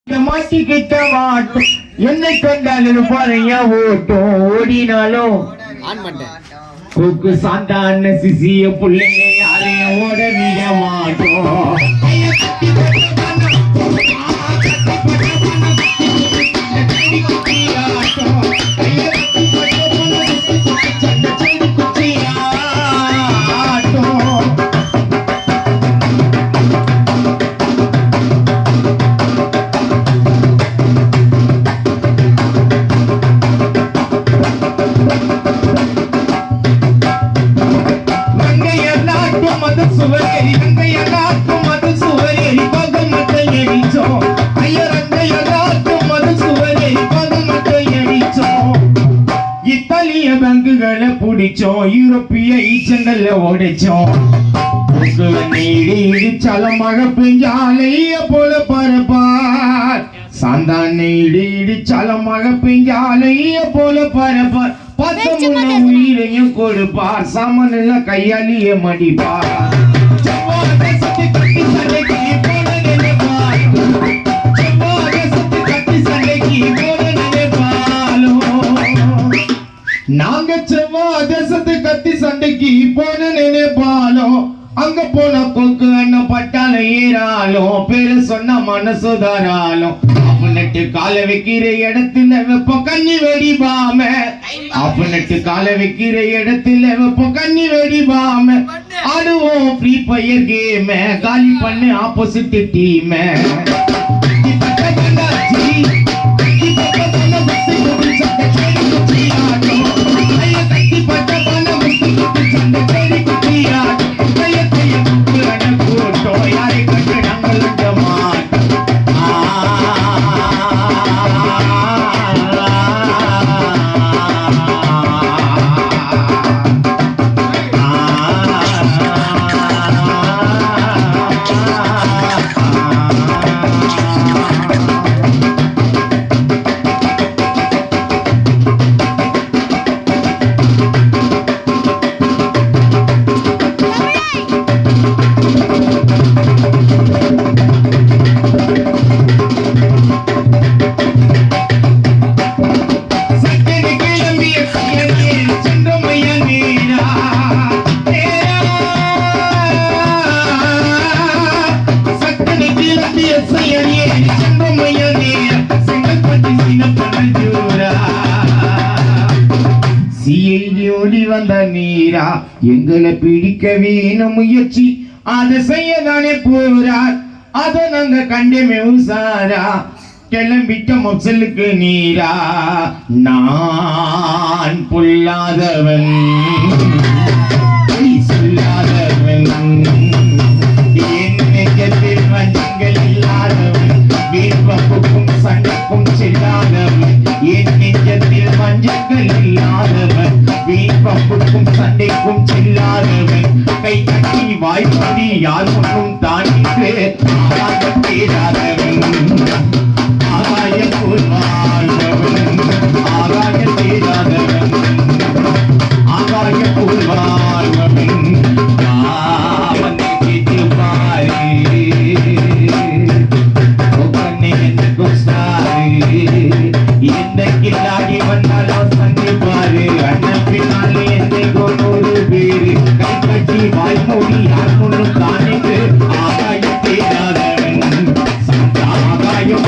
மாட்டிக்கிட்ட மாட்டோம் என்னை கண்டாலும் பாறையா ஓட்டும் ஓடினாலும் கொக்கு சாந்தான சிசிய பிள்ளைங்க யாரையும் ஓட விட மாட்டோம். பங்குகளை பிடிச்சோம் யூரோப்பிய ஈச்சங்கள்ல ஓடிச்சோம். இடிச்சாலும் மழை பெஞ்சாலைய போல பரப்பார் சாந்தானை இடிச்சாலும் மழை பெஞ்சாலைய போல பரப்பார். 10 உயிரையும் கொடுப்பார் சாமனில் கையாலிய மடிப்பார். நாங்க செவ்வாய் தேசத்து கத்தி சண்டைக்கு போன நினைப்பாலும் அங்க போன கொக்கு அண்ணன் பட்டால ஏறாலும் பேரு சொன்ன மனசுதாராலும் அப்படின்ட்டு கால வைக்கிற இடத்துல வெப்பம் கண்ணி வெடிப்பாம அப்படின்ட்டு கால வைக்கிற இடத்துல வெப்பம் கண்ணி வெடிப்பாம ஆடுவோம் ஃப்ரீ ஃபயர் கேம் காலி பண்ணு ஆப்போசிட் டீம். வந்த நீரா எங்களை பிடிக்க வேணும் முயற்சி அதை செய்யதானே போறார் அதை நாங்க கண்டமே உசாரா கிளம்பிட்ட மொசலுக்கு நீரா. நான் பொல்லாதவன் சொல்லாதவன் என்னைக்கத்தில் வஞ்சங்கள் இல்லாதவன் வீர்வப்புக்கும் சண்டைக்கும் செல்லாதவன் என் நெஞ்சத்தில் வஞ்சங்கள் இல்லாதவன் வீர்வப்புக்கும் சண்டைக்கும் செல்லாதவன் கை கட்டி வாய்ப்படி யார் ஒன்றும் தாண்டிட்டு ஆகாயம் தேடாதவன் ஆகாய போல் வாழ்பவன் ஆகாய தேடாதவன் ஆகாய போல் வாழ்பவன் எந்த கில்லாடி வந்தாலும் சந்திப்பாரு அண்ணன் பின்னாலே எந்தைக்கோ 100 பேரு கை கட்டி வாய்மொழி யார் முன்னும் தானிட்டு ஆகாயம் தேடாதவன் ஆகாயம்